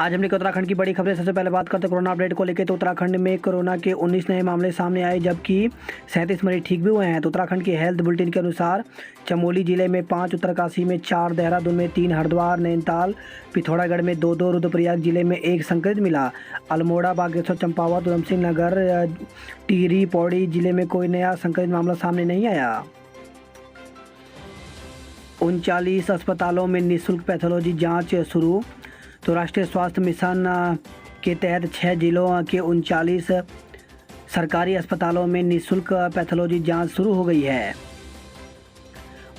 आज हमने उत्तराखंड की बड़ी खबरें। सबसे पहले बात करते हैं कोरोना अपडेट को लेकर। तो उत्तराखंड में कोरोना के 19 नए मामले सामने आए, जबकि 37 मरीज ठीक भी हुए हैं। तो उत्तराखंड के हेल्थ बुलेटिन के अनुसार चमोली जिले में 5, उत्तरकाशी में 4, देहरादून में 3, हरिद्वार, नैनीताल, पिथौरागढ़ में 2, रुद्रप्रयाग जिले में 1 संक्रमित मिला। अल्मोड़ा, बागेश्वर, चंपावत, उधमसिंह नगर, टिहरी, पौड़ी जिले में कोई नया संक्रमित मामला सामने नहीं आया। 39 अस्पतालों में निःशुल्क पैथोलॉजी जांच शुरू। तो राष्ट्रीय स्वास्थ्य मिशन के तहत 6 जिलों के 39 सरकारी अस्पतालों में निःशुल्क पैथोलॉजी जांच शुरू हो गई है।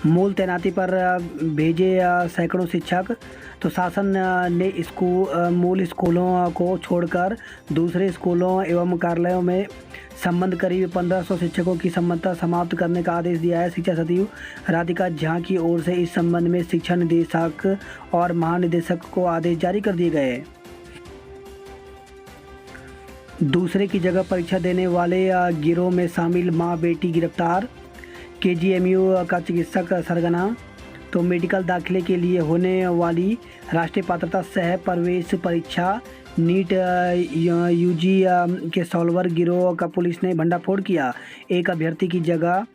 मूल तैनाती पर भेजे सैकड़ों शिक्षक। तो शासन ने मूल स्कूलों को छोड़कर दूसरे स्कूलों एवं कार्यालयों में संबंध करीब 1500 शिक्षकों की संबद्धता समाप्त करने का आदेश दिया है। शिक्षा सचिव राधिका झा की ओर से इस संबंध में शिक्षा निदेशक और महानिदेशक को आदेश जारी कर दिए गए। दूसरे की जगह परीक्षा देने वाले गिरोह में शामिल मां बेटी गिरफ्तार। केजीएमयू का चिकित्सक सरगना। तो मेडिकल दाखिले के लिए होने वाली राष्ट्रीय पात्रता सह प्रवेश परीक्षा नीट यूजी के सॉल्वर गिरोह का पुलिस ने भंडाफोड़ किया। एक अभ्यर्थी की जगह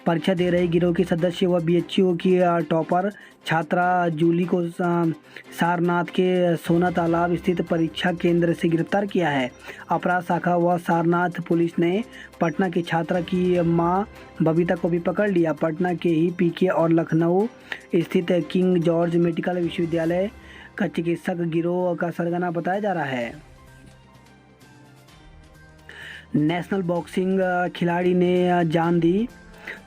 परीक्षा दे रहे गिरोह की सदस्य व बीएचयू की टॉपर छात्रा जूली को सारनाथ के सोना तालाब स्थित परीक्षा केंद्र से गिरफ्तार किया है। अपराध शाखा व सारनाथ पुलिस ने पटना की छात्रा की मां बबीता को भी पकड़ लिया। पटना के ही पीके और लखनऊ स्थित किंग जॉर्ज मेडिकल विश्वविद्यालय का चिकित्सक गिरोह का सरगना बताया जा रहा है। नेशनल बॉक्सिंग खिलाड़ी ने जान दी।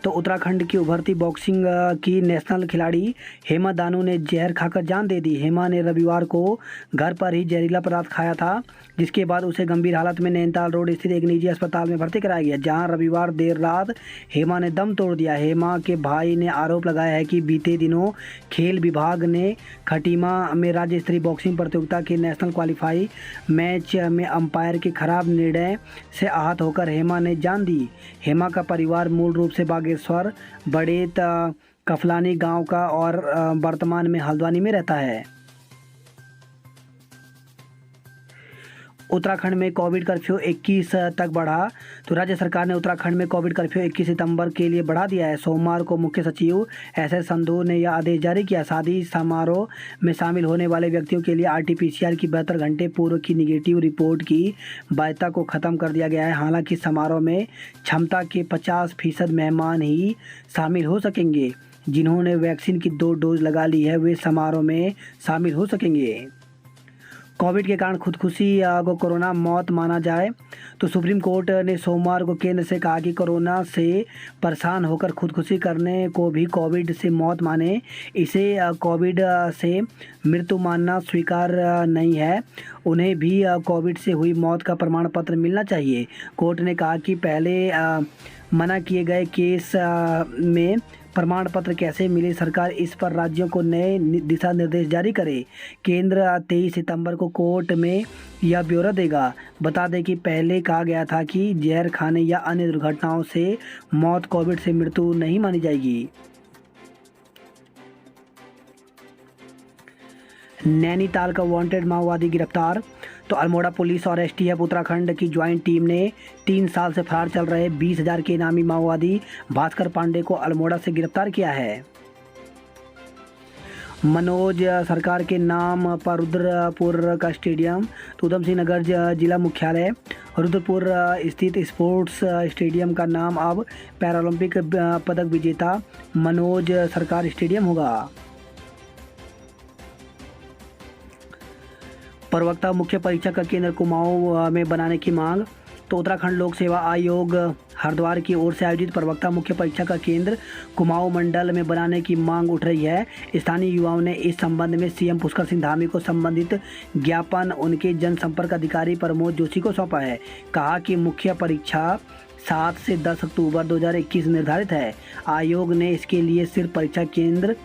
तो उत्तराखंड की उभरती बॉक्सिंग की नेशनल खिलाड़ी हेमा दानू ने जहर खाकर जान दे दी। हेमा ने रविवार को घर पर ही जहरीला पदार्थ खाया था, जिसके बाद उसे गंभीर हालत में नैनीताल रोड स्थित एक निजी अस्पताल में भर्ती कराया गया, जहां रविवार देर रात हेमा ने दम तोड़ दिया। हेमा के भाई ने आरोप लगाया है कि बीते दिनों खेल विभाग ने खटीमा में राज्य स्तरीय बॉक्सिंग प्रतियोगिता के नेशनल क्वालिफाई मैच में अंपायर के खराब निर्णय से आहत होकर हेमा ने जान दी। हेमा का परिवार मूल रूप से बागेश्वर बड़े कफलानी गांव का और वर्तमान में हल्द्वानी में रहता है। उत्तराखंड में कोविड कर्फ्यू 21 तक बढ़ा। तो राज्य सरकार ने उत्तराखंड में कोविड कर्फ्यू 21 सितंबर के लिए बढ़ा दिया है। सोमवार को मुख्य सचिव एस संधू ने यह आदेश जारी किया। शादी समारोह में शामिल होने वाले व्यक्तियों के लिए आरटीपीसीआर की 72 घंटे पूर्व की निगेटिव रिपोर्ट की बाध्यता को खत्म कर दिया गया है। हालांकि समारोह में क्षमता के 50% मेहमान ही शामिल हो सकेंगे। जिन्होंने वैक्सीन की 2 डोज लगा ली है वे समारोह में शामिल हो सकेंगे। कोविड के कारण खुदकुशी को कोरोना मौत माना जाए। तो सुप्रीम कोर्ट ने सोमवार को केंद्र से कहा कि कोरोना से परेशान होकर खुदकुशी करने को भी कोविड से मौत माने। इसे कोविड से मृत्यु मानना स्वीकार नहीं है। उन्हें भी कोविड से हुई मौत का प्रमाण पत्र मिलना चाहिए। कोर्ट ने कहा कि पहले मना किए गए केस में प्रमाण पत्र कैसे मिले, सरकार इस पर राज्यों को नए दिशा निर्देश जारी करे। केंद्र 23 सितंबर को कोर्ट में यह ब्यौरा देगा। बता दें कि पहले कहा गया था कि जहर खाने या अन्य दुर्घटनाओं से मौत कोविड से मृत्यु नहीं मानी जाएगी। नैनीताल का वांटेड माओवादी गिरफ्तार। तो अल्मोड़ा पुलिस और एसटीएफ उत्तराखंड की ज्वाइंट टीम ने 3 साल से फरार चल रहे 20,000 के इनामी माओवादी भास्कर पांडे को अल्मोड़ा से गिरफ्तार किया है। मनोज सरकार के नाम पर रुद्रपुर का स्टेडियम। तो उधमसिंह नगर जिला मुख्यालय रुद्रपुर स्थित स्पोर्ट्स स्टेडियम का नाम अब पैरालंपिक पदक विजेता मनोज सरकार स्टेडियम होगा। प्रवक्ता मुख्य परीक्षा का केंद्र कुमाऊं में बनाने की मांग। तो उत्तराखंड लोक सेवा आयोग हरिद्वार की ओर से आयोजित प्रवक्ता मुख्य परीक्षा का केंद्र कुमाऊं मंडल में बनाने की मांग उठ रही है। स्थानीय युवाओं ने इस संबंध में सीएम पुष्कर सिंह धामी को संबंधित ज्ञापन उनके जनसंपर्क अधिकारी प्रमोद जोशी को सौंपा है। कहा कि मुख्य परीक्षा 7 से 10 अक्टूबर 2021 निर्धारित है। आयोग ने इसके लिए सिर्फ परीक्षा केंद्र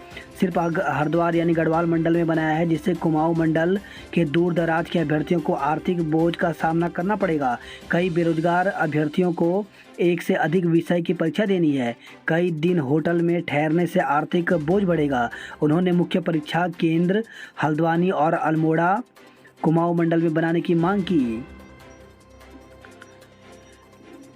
सिर्फ हरिद्वार यानी गढ़वाल मंडल में बनाया है, जिससे कुमाऊं मंडल के दूर दराज के अभ्यर्थियों को आर्थिक बोझ का सामना करना पड़ेगा। कई बेरोजगार अभ्यर्थियों को एक से अधिक विषय की परीक्षा देनी है। कई दिन होटल में ठहरने से आर्थिक बोझ बढ़ेगा। उन्होंने मुख्य परीक्षा केंद्र हल्द्वानी और अल्मोड़ा कुमाऊं मंडल में बनाने की मांग की।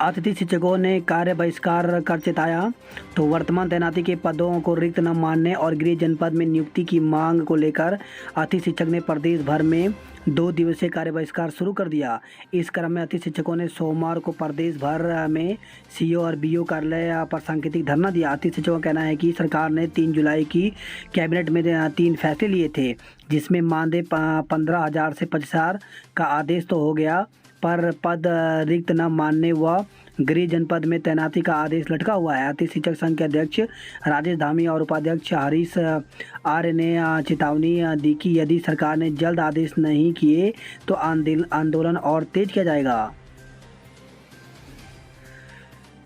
अतिथि शिक्षकों ने कार्य बहिष्कार कर चेताया। तो वर्तमान तैनाती के पदों को रिक्त न मानने और गृह जनपद में नियुक्ति की मांग को लेकर अतिथि शिक्षक ने प्रदेश भर में 2 दिवसीय कार्य बहिष्कार शुरू कर दिया। इस क्रम में अतिथि शिक्षकों ने सोमवार को प्रदेश भर में सीओ और बीओ कार्यालय पर सांकेतिक धरना दिया। अतिथि शिक्षकों का कहना है कि सरकार ने 3 जुलाई की कैबिनेट में 3 फैसले लिए थे, जिसमें मानदेय 15,000 से 25,000 का आदेश तो हो गया, पर पद रिक्त न मानने व गृह जनपद में तैनाती का आदेश लटका हुआ है। अतिथि शिक्षक संघ के अध्यक्ष राजेश धामी और उपाध्यक्ष हरीश आर्य ने चेतावनी दी कि यदि सरकार ने जल्द आदेश नहीं किए तो आंदोलन और तेज किया जाएगा।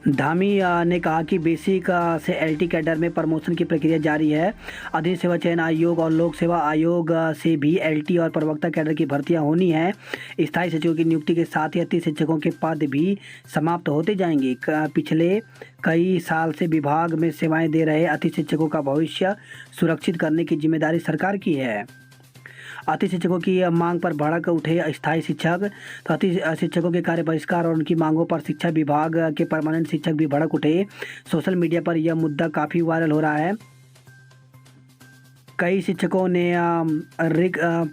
धामी ने कहा कि बेसिक से एलटी कैडर में प्रमोशन की प्रक्रिया जारी है। अधिक सेवा चयन आयोग और लोक सेवा आयोग से भी एलटी और प्रवक्ता कैडर की भर्तियां होनी है। स्थायी सचिवों की नियुक्ति के साथ ही अतिथि शिक्षकों के पद भी समाप्त होते जाएंगे। पिछले कई साल से विभाग में सेवाएं दे रहे अतिथि शिक्षकों का भविष्य सुरक्षित करने की जिम्मेदारी सरकार की है। अतिथि शिक्षकों की मांग पर भड़क उठे स्थायी शिक्षक। तो अतिथि शिक्षकों के कार्य बहिष्कार और उनकी मांगों पर शिक्षा विभाग के परमानेंट शिक्षक भी भड़क उठे। सोशल मीडिया पर यह मुद्दा काफ़ी वायरल हो रहा है। कई शिक्षकों ने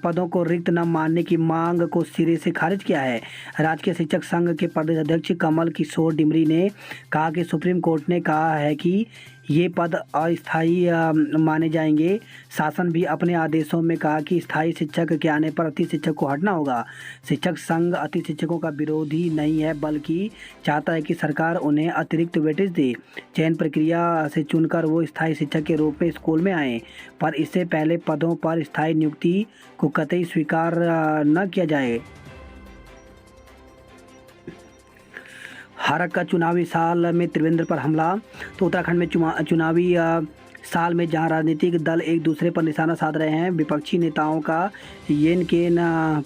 पदों को रिक्त न मानने की मांग को सिरे से खारिज किया है। राजकीय शिक्षक संघ के प्रदेश अध्यक्ष कमल किशोर डिमरी ने कहा कि सुप्रीम कोर्ट ने कहा है कि ये पद अस्थायी माने जाएंगे। शासन भी अपने आदेशों में कहा कि स्थायी शिक्षक के आने पर अतिथि शिक्षक को हटना होगा। शिक्षक संघ अतिथि शिक्षकों का विरोधी नहीं है, बल्कि चाहता है कि सरकार उन्हें अतिरिक्त वेटेज दे। चयन प्रक्रिया से चुनकर वो स्थायी शिक्षक के रूप में स्कूल में आए, पर इससे पहले पदों पर स्थायी नियुक्ति को कतई स्वीकार न किया जाए। हरक का चुनावी साल में त्रिवेंद्र पर हमला। तो उत्तराखंड में चुनावी साल में जहां राजनीतिक दल एक दूसरे पर निशाना साध रहे हैं, विपक्षी नेताओं का येन केन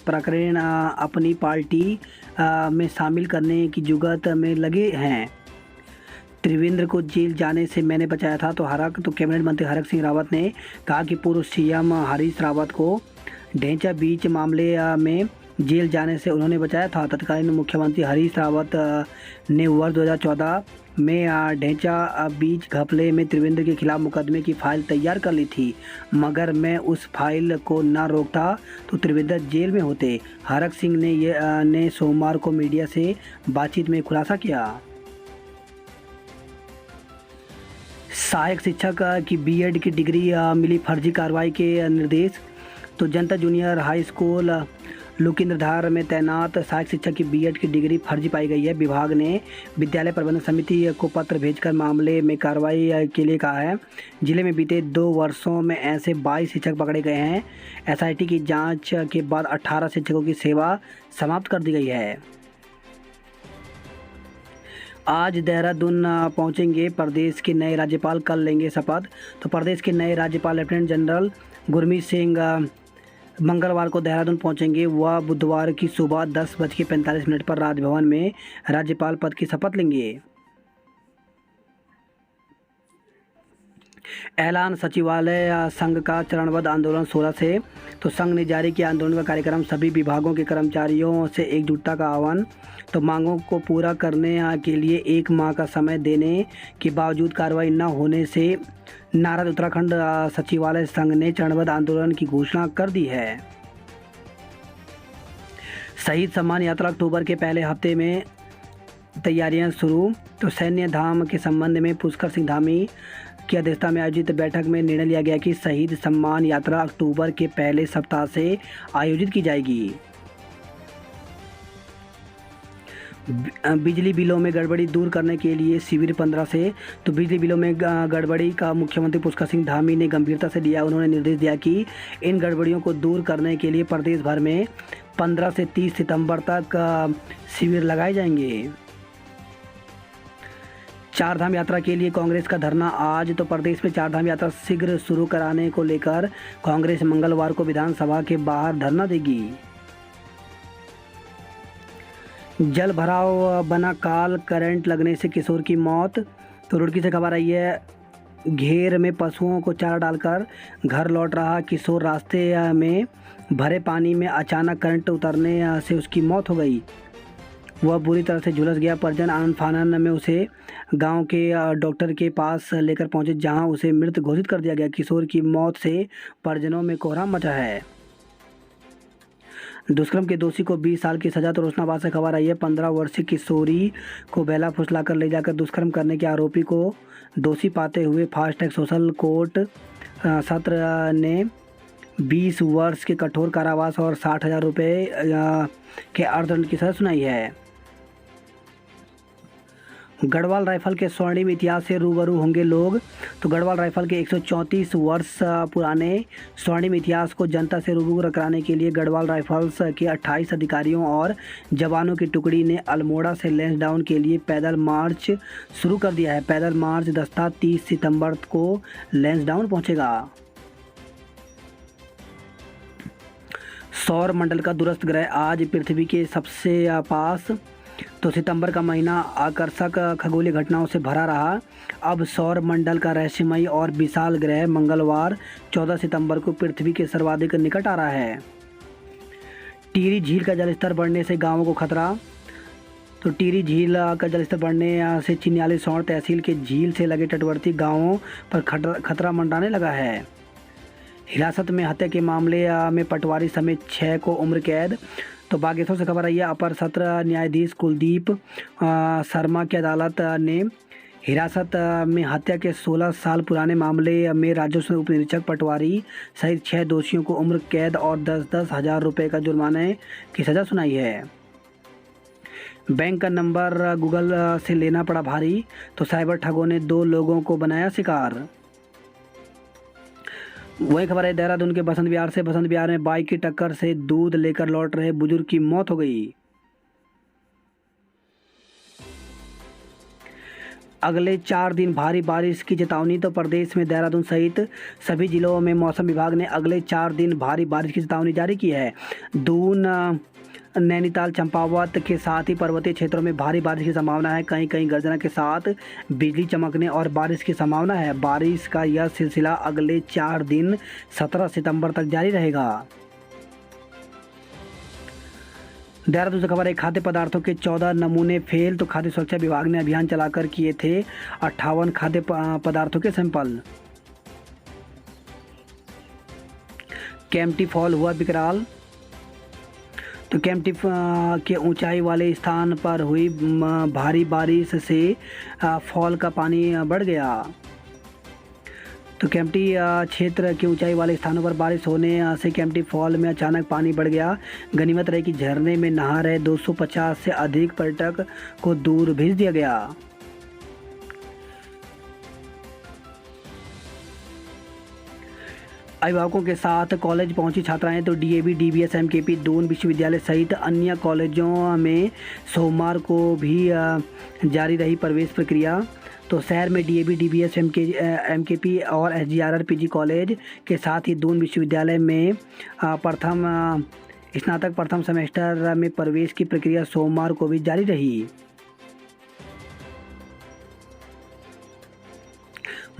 प्रकरण अपनी पार्टी में शामिल करने की जुगत में लगे हैं। त्रिवेंद्र को जेल जाने से मैंने बचाया था। तो कैबिनेट मंत्री हरक सिंह रावत ने कहा कि पूर्व सीएम हरीश रावत को ढेंचा बीच मामले में जेल जाने से उन्होंने बचाया था। तत्कालीन मुख्यमंत्री हरीश रावत ने वर्ष 2014 में ढेंचा बीच घपले में त्रिवेंद्र के खिलाफ मुकदमे की फाइल तैयार कर ली थी, मगर मैं उस फाइल को न रोकता तो त्रिवेंद्र जेल में होते। हरक सिंह ने सोमवार को मीडिया से बातचीत में खुलासा किया। सहायक शिक्षक की बीएड की डिग्री मिली, फर्जी कार्रवाई के निर्देश। तो जनता जूनियर हाई स्कूल लुकिंद्रधार में तैनात सहायक शिक्षक की बीएड की डिग्री फर्जी पाई गई है। विभाग ने विद्यालय प्रबंधन समिति को पत्र भेजकर मामले में कार्रवाई के लिए कहा है। जिले में बीते 2 वर्षों में ऐसे 22 शिक्षक पकड़े गए हैं। एसआईटी की जांच के बाद 18 शिक्षकों की सेवा समाप्त कर दी गई है। आज देहरादून पहुंचेंगे प्रदेश के नए राज्यपाल, कल लेंगे शपथ। तो प्रदेश के नए राज्यपाल लेफ्टिनेंट जनरल गुरमीत सिंह मंगलवार को देहरादून पहुंचेंगे। वह बुधवार की सुबह 10:45 पर राजभवन में राज्यपाल पद की शपथ लेंगे। ऐलान सचिवालय संघ का चरणबद्ध आंदोलन 16 से। तो संघ ने जारी किया आंदोलन का कार्यक्रम, सभी विभागों के कर्मचारियों से एकजुटता का आह्वान। तो मांगों को पूरा करने के लिए 1 माह का समय देने के बावजूद कार्रवाई न होने से नाराज उत्तराखंड सचिवालय संघ ने चरणबद्ध आंदोलन की घोषणा कर दी है। शहीद सम्मान यात्रा अक्टूबर के पहले हफ्ते में तैयारियां शुरू। तो सैन्य धाम के संबंध में पुष्कर सिंह धामी की अध्यक्षता में आयोजित बैठक में निर्णय लिया गया कि शहीद सम्मान यात्रा अक्टूबर के पहले सप्ताह से आयोजित की जाएगी। बिजली बिलों में गड़बड़ी दूर करने के लिए शिविर 15 से। तो बिजली बिलों में गड़बड़ी का मुख्यमंत्री पुष्कर सिंह धामी ने गंभीरता से लिया। उन्होंने निर्देश दिया कि इन गड़बड़ियों को दूर करने के लिए प्रदेश भर में 15 से 30 सितंबर तक शिविर लगाए जाएंगे। चारधाम यात्रा के लिए कांग्रेस का धरना आज। तो प्रदेश में चारधाम यात्रा शीघ्र शुरू कराने को लेकर कांग्रेस मंगलवार को विधानसभा के बाहर धरना देगी। जल भराव बना काल, करंट लगने से किशोर की मौत। तो रुड़की से खबर आई है, घेर में पशुओं को चारा डालकर घर लौट रहा किशोर रास्ते में भरे पानी में अचानक करंट उतरने से उसकी मौत हो गई। वह बुरी तरह से झुलस गया। परिजन आनन फानन में उसे गांव के डॉक्टर के पास लेकर पहुंचे, जहां उसे मृत घोषित कर दिया गया। किशोर की मौत से परिजनों में कोहराम मचा है। दुष्कर्म के दोषी को 20 साल की सजा। तो रोशनाबाद से खबर आई है। 15 वर्षीय किशोरी को बहला फुसलाकर ले जाकर दुष्कर्म करने के आरोपी को दोषी पाते हुए फास्ट ट्रैक सोशल कोर्ट सत्र ने 20 वर्ष के कठोर कारावास और 60,000 रुपये के अर्थदंड की सजा सुनाई है। गढ़वाल राइफल के स्वर्णिम इतिहास से रूबरू होंगे लोग। तो गढ़वाल राइफल के 134 वर्ष पुराने स्वर्णिम इतिहास को जनता से रूबरू कराने के लिए गढ़वाल राइफल्स के 28 अधिकारियों और जवानों की टुकड़ी ने अल्मोड़ा से लैंसडाउन के लिए पैदल मार्च शुरू कर दिया है। पैदल मार्च दस्ता 30 सितंबर को लैंसडाउन पहुंचेगा। सौर मंडल का दूरस्थ ग्रह आज पृथ्वी के सबसे पास। तो सितंबर का महीना आकर्षक खगोलीय घटनाओं से भरा रहा। अब सौर मंडल का रहस्यमयी और विशाल ग्रह मंगलवार 14 सितंबर को पृथ्वी के सर्वाधिक निकट आ रहा है। टिहरी झील का जलस्तर बढ़ने से गांवों को खतरा। तो टिहरी झील का जलस्तर बढ़ने से चिन्याली सौर तहसील के झील से लगे तटवर्ती गांवों पर खतरा मंडराने लगा है। हिरासत में हत्या के मामले में पटवारी समेत 6 को उम्र कैद। तो बागेश्वर से खबर आई है। अपर सत्र न्यायाधीश कुलदीप शर्मा की अदालत ने हिरासत में हत्या के 16 साल पुराने मामले में राजस्व उप निरीक्षक पटवारी सहित 6 दोषियों को उम्र कैद और 10-10 हज़ार रुपये का जुर्माने की सज़ा सुनाई है। बैंक का नंबर गूगल से लेना पड़ा भारी। तो साइबर ठगों ने 2 लोगों को बनाया शिकार। वही खबर है देहरादून के बसंत विहार में बाइक की टक्कर से दूध लेकर लौट रहे बुजुर्ग की मौत हो गई। अगले 4 दिन भारी बारिश की चेतावनी। तो प्रदेश में देहरादून सहित सभी जिलों में मौसम विभाग ने अगले 4 दिन भारी बारिश की चेतावनी जारी की है। दून, नैनीताल, चंपावत के साथ ही पर्वतीय क्षेत्रों में भारी बारिश की संभावना है। कहीं कहीं गर्जना के साथ बिजली चमकने और बारिश की संभावना है। बारिश का यह सिलसिला अगले 4 दिन 17 सितंबर तक जारी रहेगा। देहरादून से खबर है। खाद्य पदार्थों के 14 नमूने फेल। तो खाद्य सुरक्षा विभाग ने अभियान चलाकर किए थे 58 खाद्य पदार्थों के सैंपल। केम्प्टी फॉल हुआ विकराल। तो केम्प्टी के ऊंचाई वाले स्थान पर हुई भारी बारिश से फॉल का पानी बढ़ गया। तो केम्प्टी क्षेत्र के ऊंचाई वाले स्थानों पर बारिश होने से केम्प्टी फॉल में अचानक पानी बढ़ गया। गनीमत रही कि झरने में नहा रहे 250 से अधिक पर्यटक को दूर भेज दिया गया। अभिभावकों के साथ कॉलेज पहुंची छात्राएं। तो डीएवी, डीबीएस, एमकेपी, दून विश्वविद्यालय सहित अन्य कॉलेजों में सोमवार को भी जारी रही प्रवेश प्रक्रिया। तो शहर में डीएवी, डीबीएस, एमकेपी और एसजीआरआर पीजी कॉलेज के साथ ही दून विश्वविद्यालय में स्नातक प्रथम सेमेस्टर में प्रवेश की प्रक्रिया सोमवार को भी जारी रही।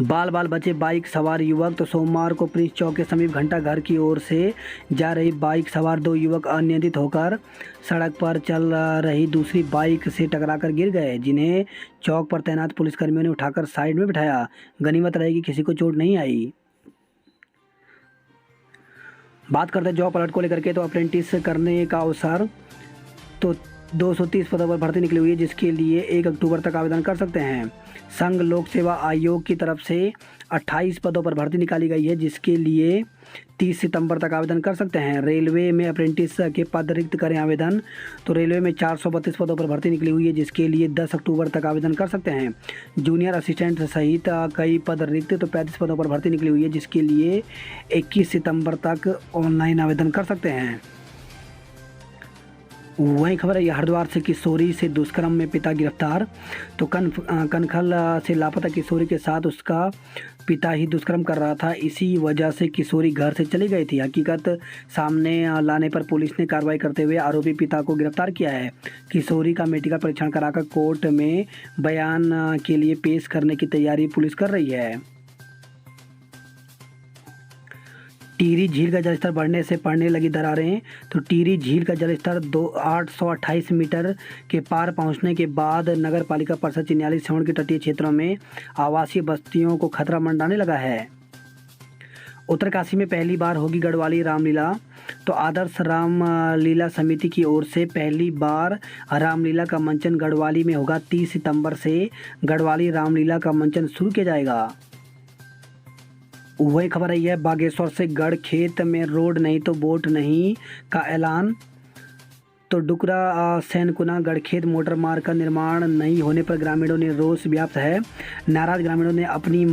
बाल बचे बाइक सवार युवक। तो सोमवार को प्रिंस चौक के समीप घंटा घर की ओर से जा रही बाइक सवार 2 युवक अनियंत्रित होकर सड़क पर चल रही दूसरी बाइक से टकराकर गिर गए, जिन्हें चौक पर तैनात पुलिसकर्मियों ने उठाकर साइड में बिठाया। गनीमत रही कि किसी को चोट नहीं आई। बात करते हैं जॉब अलर्ट को लेकर के। तो अप्रेंटिस करने का अवसर। तो 230 पदों पर भर्ती निकली हुई है, जिसके लिए 1 अक्टूबर तक आवेदन कर सकते हैं। संघ लोक सेवा आयोग की तरफ से 28 पदों पर भर्ती निकाली गई है, जिसके लिए 30 सितंबर तक आवेदन कर सकते हैं। रेलवे में अप्रेंटिस के पद रिक्त करें आवेदन। तो रेलवे में 432 पदों पर भर्ती निकली हुई है, जिसके लिए 10 अक्टूबर तक आवेदन कर सकते हैं। जूनियर असिस्टेंट सहित कई पद रिक्त। तो 35 पदों पर भर्ती निकली हुई है, जिसके लिए 21 सितंबर तक ऑनलाइन आवेदन कर सकते हैं। वही खबर है हरिद्वार से किशोरी से दुष्कर्म में पिता गिरफ्तार। तो कनखल से लापता किशोरी के साथ उसका पिता ही दुष्कर्म कर रहा था। इसी वजह से किशोरी घर से चली गई थी। हकीकत सामने लाने पर पुलिस ने कार्रवाई करते हुए आरोपी पिता को गिरफ्तार किया है। किशोरी का मेडिकल परीक्षण कराकर कोर्ट में बयान के लिए पेश करने की तैयारी पुलिस कर रही है। टिहरी झील का जलस्तर बढ़ने से पड़ने लगी दरारें। तो टिहरी झील का जलस्तर 828 मीटर के पार पहुंचने के बाद नगर पालिका परिषद चिन्याली श्रवण के तटीय क्षेत्रों में आवासीय बस्तियों को खतरा मंडराने लगा है। उत्तरकाशी में पहली बार होगी गढ़वाली रामलीला। तो आदर्श रामलीला समिति की ओर से पहली बार रामलीला का मंचन गढ़वाली में होगा। 30 सितंबर से गढ़वाली रामलीला का मंचन शुरू किया जाएगा। वही खबर आई है बागेश्वर से गढ़खेत में रोड नहीं तो वोट नहीं का ऐलान। तो डुकरा सैनकुना गढ़खेत मोटर मार्ग का निर्माण नहीं होने पर ग्रामीणों ने रोष व्याप्त है। नाराज ग्रामीणों ने अपनी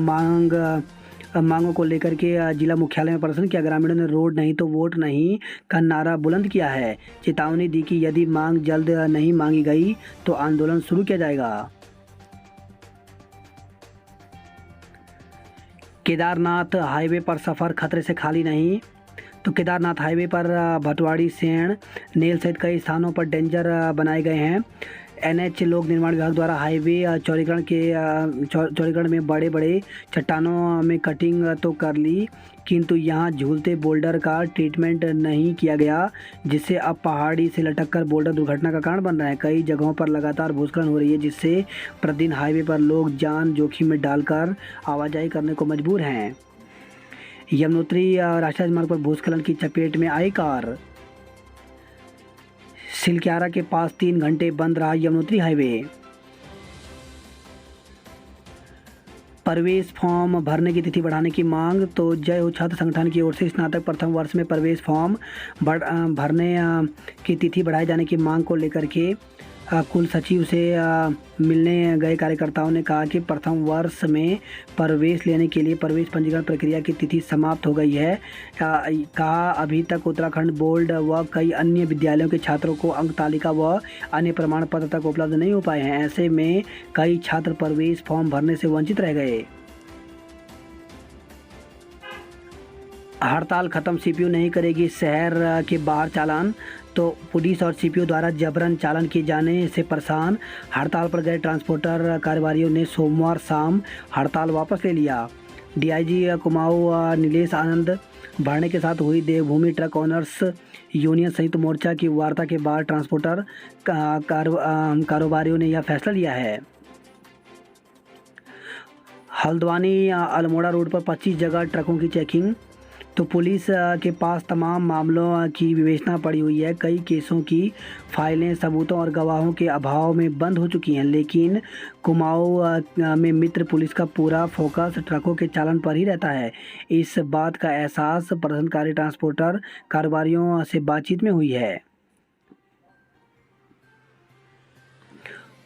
मांगों को लेकर के जिला मुख्यालय में प्रदर्शन किया। ग्रामीणों ने रोड नहीं तो वोट नहीं का नारा बुलंद किया है। चेतावनी दी कि यदि मांग जल्द नहीं मांगी गई तो आंदोलन शुरू किया जाएगा। केदारनाथ हाईवे पर सफ़र खतरे से खाली नहीं। तो केदारनाथ हाईवे पर भटवाड़ी सेण नेल सहित कई स्थानों पर डेंजर बनाए गए हैं। एनएच लोक निर्माण विभाग द्वारा हाईवे चौड़ीकरण में बड़े बड़े चट्टानों में कटिंग तो कर ली, किंतु यहां झूलते बोल्डर का ट्रीटमेंट नहीं किया गया, जिससे अब पहाड़ी से लटककर बोल्डर दुर्घटना का कारण बन रहा है। कई जगहों पर लगातार भूस्खलन हो रही है, जिससे प्रतिदिन हाईवे पर लोग जान जोखिम में डालकर आवाजाही करने को मजबूर हैं। यमुनोत्री राष्ट्रीय राजमार्ग पर भूस्खलन की चपेट में आई कार। सिलक्यारा के पास 3 घंटे बंद रहा यमुनोत्री हाईवे। प्रवेश फॉर्म भरने की तिथि बढ़ाने की मांग। तो जय हो छात्र संगठन की ओर से स्नातक प्रथम वर्ष में प्रवेश फॉर्म भरने की तिथि बढ़ाए जाने की मांग को लेकर के कुल सचिव से मिलने गए कार्यकर्ताओं ने कहा कि प्रथम वर्ष में प्रवेश लेने के लिए प्रवेश पंजीकरण प्रक्रिया की तिथि समाप्त हो गई है। कहा अभी तक उत्तराखंड बोर्ड व कई अन्य विद्यालयों के छात्रों को अंक तालिका व अन्य प्रमाण पत्र तक उपलब्ध नहीं हो पाए हैं। ऐसे में कई छात्र प्रवेश फॉर्म भरने से वंचित रह गए। हड़ताल खत्म, सीपीयू नहीं करेगी शहर के बाहर चालान। तो पुलिस और सीपीयू द्वारा जबरन चालान किए जाने से परेशान हड़ताल पर गए ट्रांसपोर्टर कारोबारियों ने सोमवार शाम हड़ताल वापस ले लिया। डीआईजी कुमाऊं नीलेश आनंद भाड़े के साथ हुई देवभूमि ट्रक ओनर्स यूनियन संयुक्त मोर्चा की वार्ता के बाद ट्रांसपोर्टर कारोबारियों ने यह फैसला लिया है। हल्द्वानी अल्मोड़ा रोड पर 25 जगह ट्रकों की चेकिंग। तो पुलिस के पास तमाम मामलों की विवेचना पड़ी हुई है। कई केसों की फाइलें सबूतों और गवाहों के अभाव में बंद हो चुकी हैं, लेकिन कुमाऊं में मित्र पुलिस का पूरा फोकस ट्रकों के चालन पर ही रहता है। इस बात का एहसास प्रदर्शनकारी ट्रांसपोर्टर कारोबारियों से बातचीत में हुई है।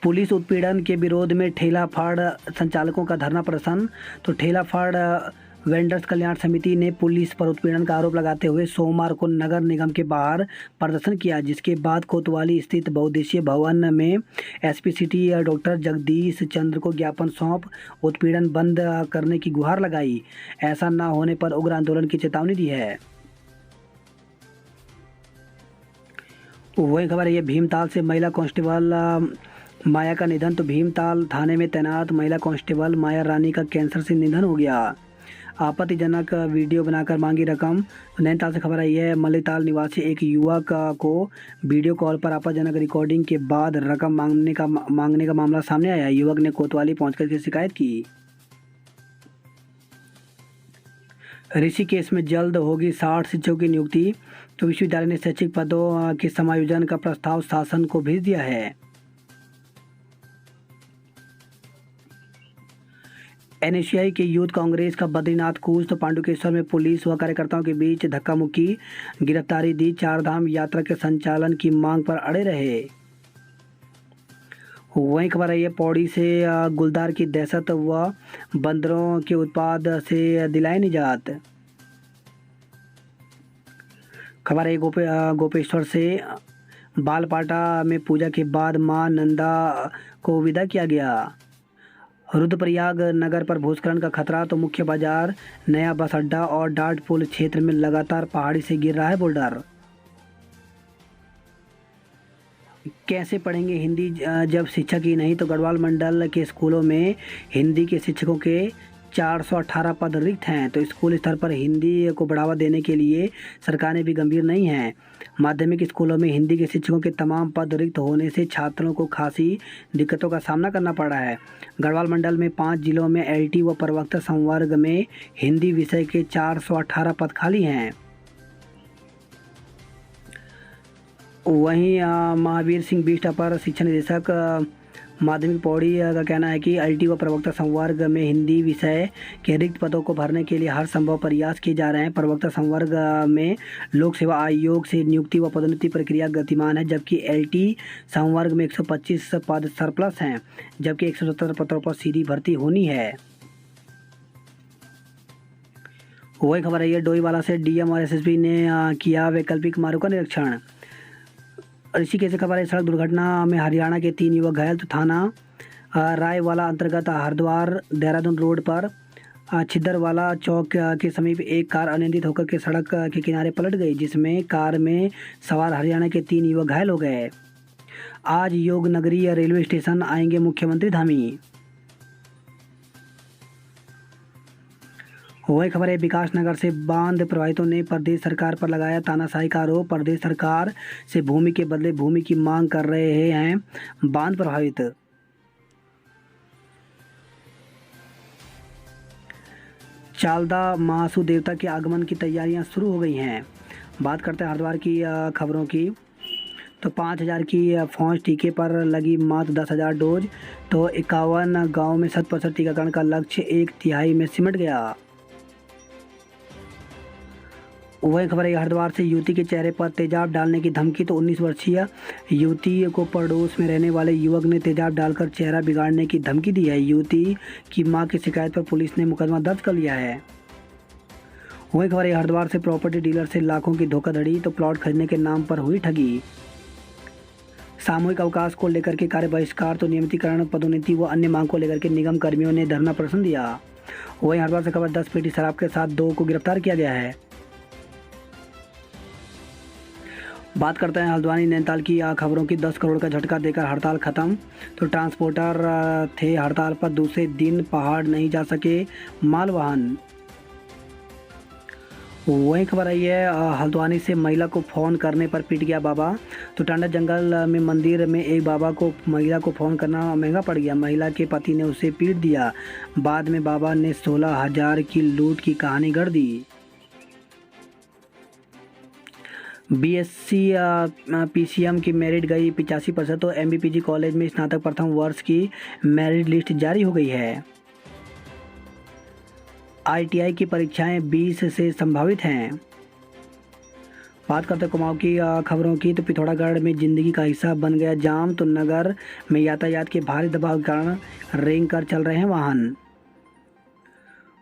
पुलिस उत्पीड़न के विरोध में ठेला फाड़ संचालकों का धरना प्रदर्शन। तो ठेला फाड़ वेंडर्स कल्याण समिति ने पुलिस पर उत्पीड़न का आरोप लगाते हुए सोमवार को नगर निगम के बाहर प्रदर्शन किया, जिसके बाद कोतवाली स्थित बहुउद्देशीय भवन में एसपी सिटी डॉक्टर जगदीश चंद्र को ज्ञापन सौंप उत्पीड़न बंद करने की गुहार लगाई। ऐसा न होने पर उग्र आंदोलन की चेतावनी दी है। वही खबर है भीमताल से महिला कांस्टेबल माया का निधन। तो भीमताल थाने में तैनात महिला कांस्टेबल माया रानी का कैंसर से निधन हो गया। आपत्तिजनक वीडियो बनाकर मांगी रकम। नैनीताल से खबर आई है मल्लीताल निवासी एक युवक को वीडियो कॉल पर आपत्तिजनक रिकॉर्डिंग के बाद रकम मांगने का मामला सामने आया। युवक ने कोतवाली पहुंचकर इसकी शिकायत की। ऋषिकेश में जल्द होगी 60 शिक्षकों की नियुक्ति। तो विश्वविद्यालय ने शैक्षिक पदों के समायोजन का प्रस्ताव शासन को भेज दिया है। एनएसयूआई के यूथ कांग्रेस का बद्रीनाथ कूच। तो पांडुकेश्वर में पुलिस व कार्यकर्ताओं के बीच धक्का मुक्की, गिरफ्तारी दी। 4 धाम यात्रा के संचालन की मांग पर अड़े रहे। वहीं खबर है पौड़ी से गुलदार की दहशत व बंदरों के उत्पाद से दिलाए निजात। खबर है गोपेश्वर से बालपाटा में पूजा के बाद मां नंदा को विदा किया गया। रुद्रप्रयाग नगर पर भूस्खलन का खतरा। तो मुख्य बाजार, नया बस अड्डा और डाट पुल क्षेत्र में लगातार पहाड़ी से गिर रहा है बोल्डर। कैसे पढ़ेंगे हिंदी जब शिक्षक ही नहीं। तो गढ़वाल मंडल के स्कूलों में हिंदी के शिक्षकों के 418 पद रिक्त हैं। तो स्कूल स्तर पर हिंदी को बढ़ावा देने के लिए सरकारें भी गंभीर नहीं हैं। माध्यमिक स्कूलों में हिंदी के शिक्षकों के तमाम पद रिक्त होने से छात्रों को खासी दिक्कतों का सामना करना पड़ रहा है। गढ़वाल मंडल में 5 जिलों में एलटी व प्रवक्ता संवर्ग में हिंदी विषय के 418 पद खाली हैं। वहीं महावीर सिंह बिष्ट अपर शिक्षा निदेशक माध्यमिक पौड़ी का कहना है कि एलटी व प्रवक्ता संवर्ग में हिंदी विषय के रिक्त पदों को भरने के लिए हर संभव प्रयास किए जा रहे हैं। प्रवक्ता संवर्ग में लोक सेवा आयोग से नियुक्ति व पदोन्नति प्रक्रिया गतिमान है, जबकि एलटी संवर्ग में 125 पद सरप्लस हैं, जबकि 177 पदों पर सीधी भर्ती होनी है। वही खबर है, डोईवाला से डीएम और एसएसपी ने किया वैकल्पिक मार्गों का निरीक्षण। ऋषिकेश से खबर है, सड़क दुर्घटना में हरियाणा के 3 युवक घायल। तो थाना रायवाला अंतर्गत हरिद्वार देहरादून रोड पर छिद्दरवाला चौक के समीप एक कार अनियंत्रित होकर के सड़क के किनारे पलट गई, जिसमें कार में सवार हरियाणा के 3 युवक घायल हो गए। आज योग नगरी रेलवे स्टेशन आएंगे मुख्यमंत्री धामी। वही खबर है, विकास नगर से बांध प्रभावितों ने प्रदेश सरकार पर लगाया तानाशाही का आरोप। प्रदेश सरकार से भूमि के बदले भूमि की मांग कर रहे हैं बांध प्रभावित। चालदा महासु देवता के आगमन की तैयारियां शुरू हो गई हैं। बात करते हैं हरिद्वार की खबरों की। तो 5000 की फौज टीके पर लगी मात्र 10,000 डोज। तो 51 गाँव में 100% टीकाकरण का लक्ष्य 1/3 में सिमट गया। वही खबर है, हरिद्वार से युवती के चेहरे पर तेजाब डालने की धमकी। तो 19 वर्षीय युवती को पड़ोस में रहने वाले युवक ने तेजाब डालकर चेहरा बिगाड़ने की धमकी दी है। युवती की मां की शिकायत पर पुलिस ने मुकदमा दर्ज कर लिया है। वही खबर है, हरिद्वार से प्रॉपर्टी डीलर से लाखों की धोखाधड़ी। तो प्लॉट खरीदने के नाम पर हुई ठगी। सामूहिक अवकाश को लेकर के कार्य बहिष्कार। तो नियमितीकरण, पदोन्नति व अन्य मांग को लेकर के निगम कर्मियों ने धरना प्रदर्शन दिया। वहीं हरिद्वार से खबर, 10 पेटी शराब के साथ 2 को गिरफ्तार किया गया है। बात करते हैं हल्द्वानी नैनीताल की खबरों की। 10 करोड़ का झटका देकर हड़ताल खत्म। तो ट्रांसपोर्टर थे हड़ताल पर, दूसरे दिन पहाड़ नहीं जा सके माल वाहन। वही खबर आई है, हल्द्वानी से महिला को फ़ोन करने पर पीट गया बाबा। तो टांडा जंगल में मंदिर में एक बाबा को महिला को फ़ोन करना महंगा पड़ गया। महिला के पति ने उसे पीट दिया। बाद में बाबा ने 16,000 की लूट की कहानी गढ़ दी। बीएससी पीसीएम की मेरिट गई 85%। तो एमबीपीजी कॉलेज में स्नातक प्रथम वर्ष की मेरिट लिस्ट जारी हो गई है। आईटीआई की परीक्षाएं 20 से संभावित हैं। बात करते कुमाऊं की खबरों की। तो पिथौरागढ़ में जिंदगी का हिस्सा बन गया जाम। तो नगर में यातायात के भारी दबाव के कारण रेंग कर चल रहे हैं वाहन।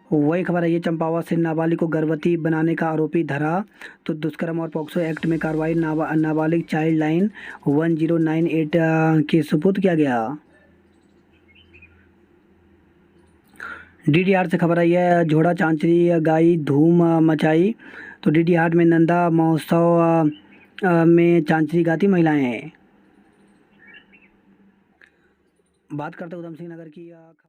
वही खबर है, ये चंपावत से नाबालिग को गर्भवती बनाने का आरोपी धरा। तो दुष्कर्म और पॉक्सो एक्ट में कार्रवाई। नाबालिग चाइल्ड लाइन 1098 के सुपुर्द किया गया। डीडीआर से खबर आई है, झोड़ा चांचरी गाई धूम मचाई। तो डीडीआर में नंदा महोत्सव में चांचरी गाती महिलाएं। बात करते उधम सिंह नगर की